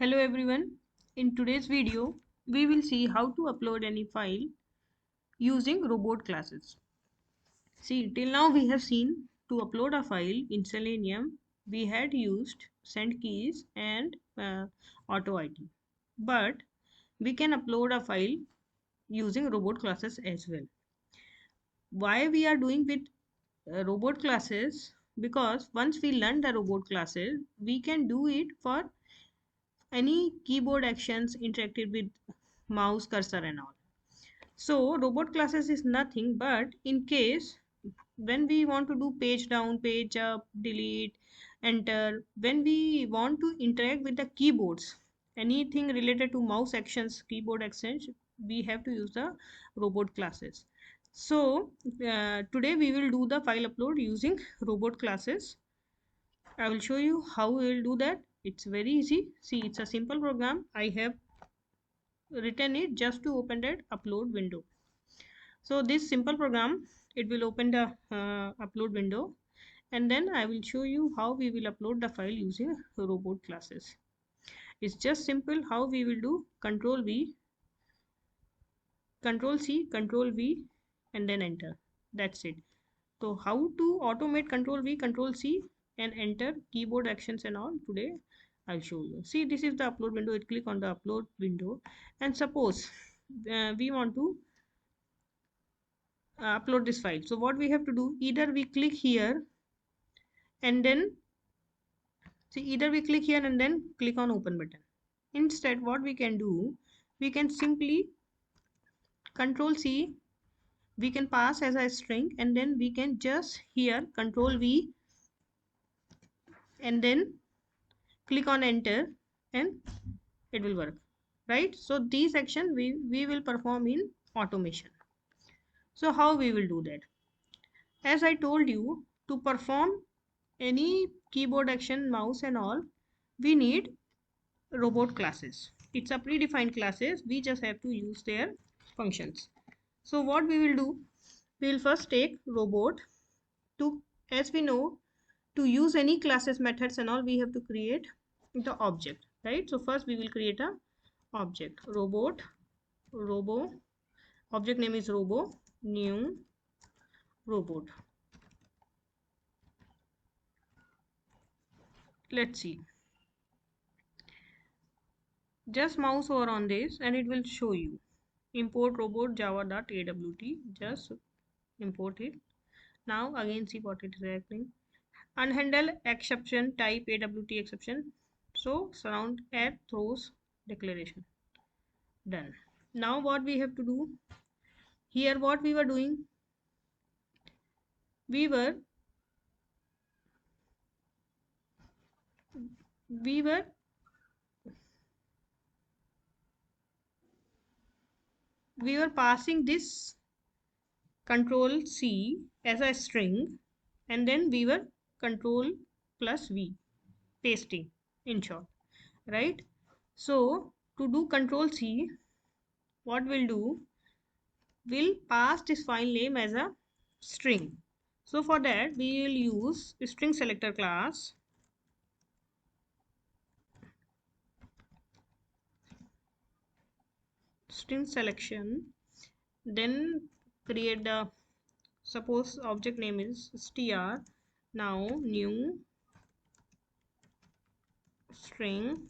Hello everyone. In today's video, we will see how to upload any file using robot classes. See, till now we have seen to upload a file in Selenium, we had used send keys and auto-id. But we can upload a file using robot classes as well. Why we are doing with robot classes? Because once we learn the robot classes, we can do it for any keyboard actions interacted with mouse cursor and all. So robot classes is nothing but in case when we want to do page down, page up, delete, enter, when we want to interact with the keyboards, anything related to mouse actions, keyboard actions, we have to use the robot classes. So today we will do the file upload using robot classes. I will show you how we will do that. It's very easy. See, it's a simple program. I have written it just to open that upload window. So this simple program, it will open the upload window, and then I will show you how we will upload the file using robot classes. It's just simple how we will do ctrl V, ctrl C, ctrl V, and then enter. That's it. So how to automate ctrl V, ctrl C and enter keyboard actions and all, today I'll show you. See, this is the upload window. It click on the upload window, and suppose we want to upload this file. So what we have to do, either we click here and then click on open button. Instead, what we can do, we can simply control C, we can pass as a string, and then we can just here control V and then click on enter, and it will work, right? So these actions we will perform in automation. So how we will do that? As I told you, to perform any keyboard action, mouse and all, we need robot classes. It's a predefined classes. We just have to use their functions. So what we will do, we will first take robot. To, as we know, to use any classes, methods and all, we have to create the object, right? So first we will create a object, robot, robo, object name is robo, new robot. Let's see. Just mouse over on this and it will show you import robot java.awt. Just import it. Now again see what it is happening. Unhandle exception type AWTException. So surround add throws declaration. Done. Now what we have to do here, what we were doing, we were passing this control C as a string, and then we were ctrl+v pasting, in short, right? So to do control C, what we'll do, we'll pass this file name as a string. So for that we will use string selector class, string selection, then create the, suppose object name is str. Now new string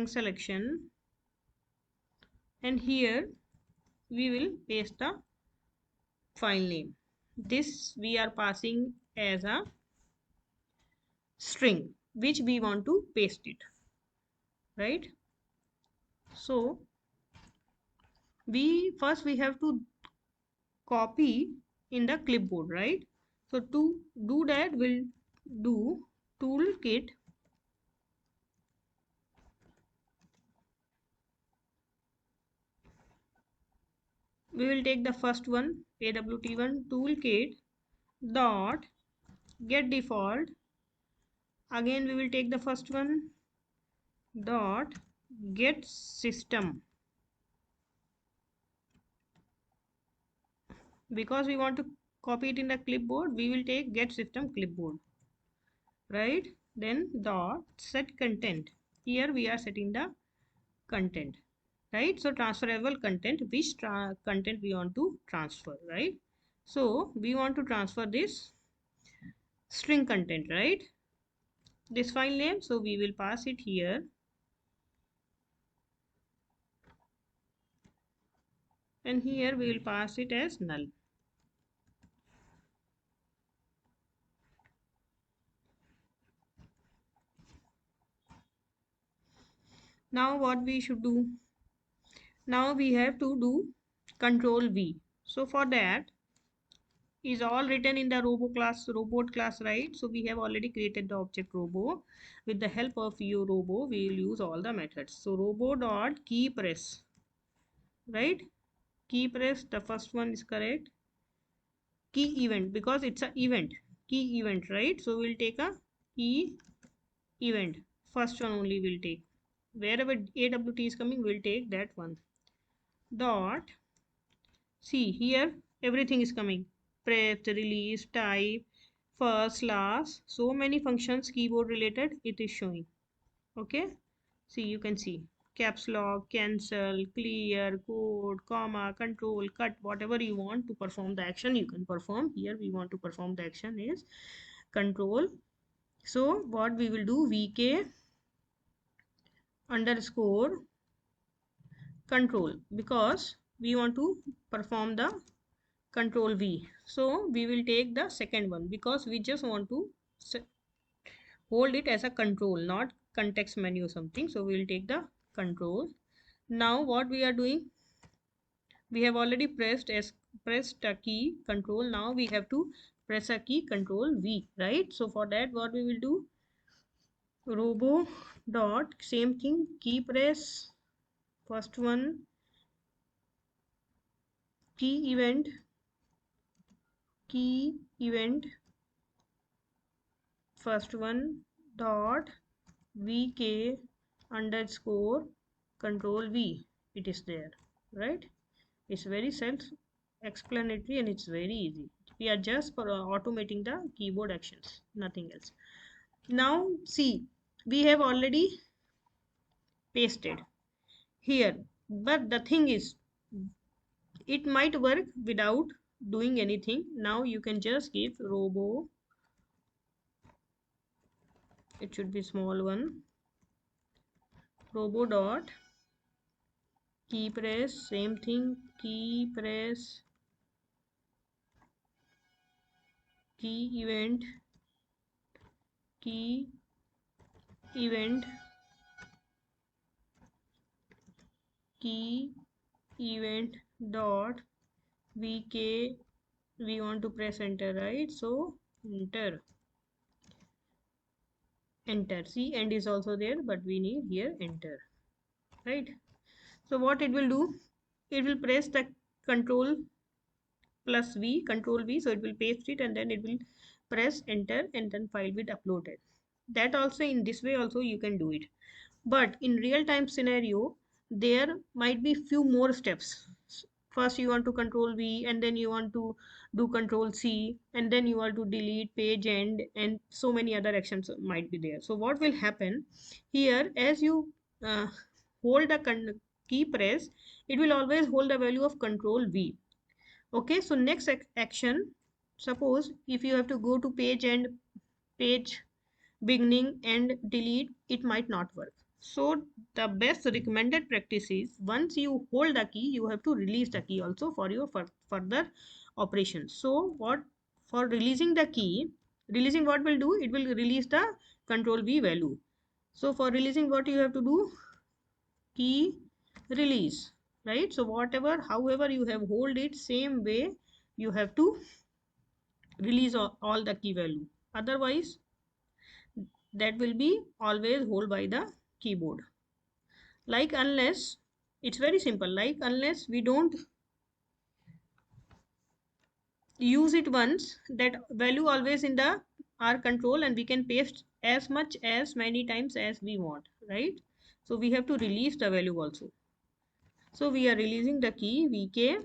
selection, and here we will paste the file name. This we are passing as a string which we want to paste it, right? So we have to copy in the clipboard, right? So to do that, we'll do toolkit we will take the first one, AWT1 toolkit dot get default. Again we will take the first one, dot get system, because we want to copy it in the clipboard, we will take get system clipboard, right? then dot set content. Here we are setting the content, right? So transferable content, which content we want to transfer, right? So we want to transfer this string content, right? This file name, so we will pass it here, and here we will pass it as null. Now what we should do? Now we have to do control V. So for that is all written in the robot class, right? So we have already created the object robo. With the help of your robo, we will use all the methods. So robo.keyPress, right? Keypress, the first one is correct. Key event, because it's a event, key event, right? So we'll take a key event, first one only we'll take. Wherever AWT is coming, we'll take that one. Dot, see here everything is coming, press, release, type, first, last, so many functions keyboard related it is showing. Okay, see, you can see caps lock, cancel, clear, code, comma, control, cut, whatever you want to perform the action you can perform. Here we want to perform the action is control. So what we will do, vk underscore control, because we want to perform the control V. So we will take the second one because we just want to hold it as a control, not context menu or something. So we will take the control. Now what we are doing, we have already pressed a key control. Now we have to press a key control V, right? So for that what we will do, robo dot same thing, key press, first one, key event, first one, dot vk underscore control V. It is there, right? It's very self-explanatory and it's very easy. We are just for automating the keyboard actions, nothing else. Now see, we have already pasted here, but the thing is, it might work without doing anything. Now you can just give robo, it should be small one, robo dot key press, same thing, key press, key event, key event, key event dot vk, we want to press enter, right? So enter, see, end is also there, but we need here enter, right? So what it will do, it will press the control plus V, control V, so it will paste it and then it will press enter and then file will uploaded. That also, in this way also you can do it, but in real time scenario there might be few more steps. First you want to control V and then you want to do control C and then you want to delete page end and so many other actions might be there. So what will happen here, as you uh, hold the key press, it will always hold the value of control V. Okay, so next action, suppose if you have to go to page end, page beginning and delete, it might not work. So the best recommended practice is, once you hold the key, you have to release the key also for your further operations. So what, for releasing the key, releasing what will do, it will release the control V value. So for releasing what you have to do, key release, right? So whatever, however you have hold it, same way you have to release all the key value. Otherwise that will be always hold by the keyboard. Like unless, it's very simple, like unless we don't use it once, that value always in the our control and we can paste as much as many times as we want, right? So we have to release the value also. So we are releasing the key vk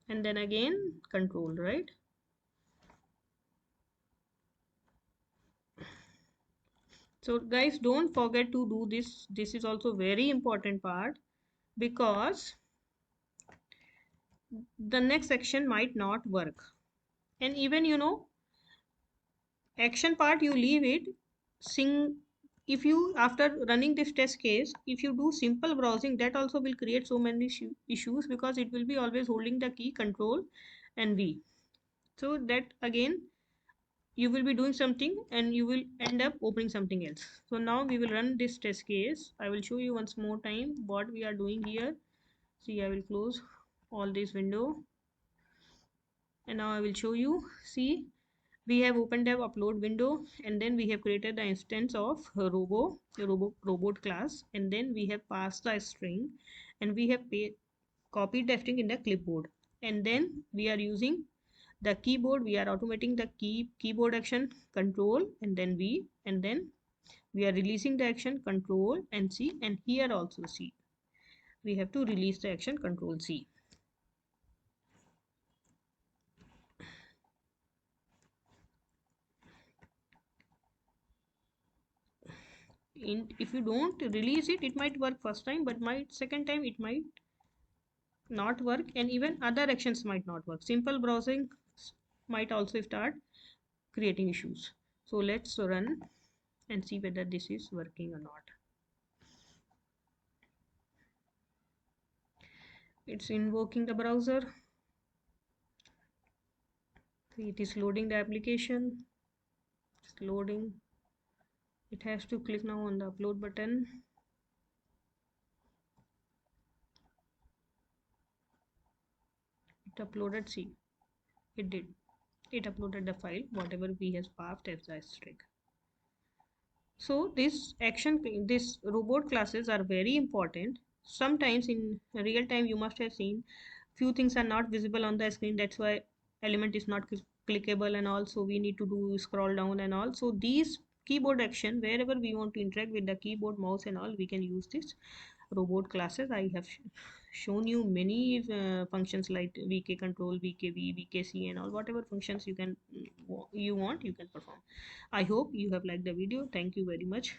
and then again control, right? So guys, don't forget to do this. This is also very important part, because the next section might not work. And even action part you leave it. Sing If you, after running this test case, if you do simple browsing, that also will create so many issues, because it will be always holding the key control and V. So that again, you will be doing something and you will end up opening something else. So now we will run this test case. I will show you once more time what we are doing here. See, I will close all this window, and now I will show you. See, we have opened the upload window, and then we have created the instance of robot class, and then we have passed the string, and we have copied the string in the clipboard, and then we are using the keyboard. We are automating the keyboard action control and then V, and then we are releasing the action control and C, and here also C. We have to release the action control C. If you don't release it, it might work first time, but might second time it might not work, and even other actions might not work. Simple browsing might also start creating issues. So let's run and see whether this is working or not. It's invoking the browser. It is loading the application. It's loading. It has to click now on the upload button. It uploaded. See, it did. It uploaded the file whatever we has passed as the string. So this robot classes are very important. Sometimes in real time you must have seen few things are not visible on the screen. That's why element is not clickable, and also we need to do scroll down, and also these keyboard action, wherever we want to interact with the keyboard, mouse and all, we can use this robot classes. I have shown you many functions like vk control, vkv, vkc and all. Whatever functions you can you want, you can perform. I hope you have liked the video. Thank you very much.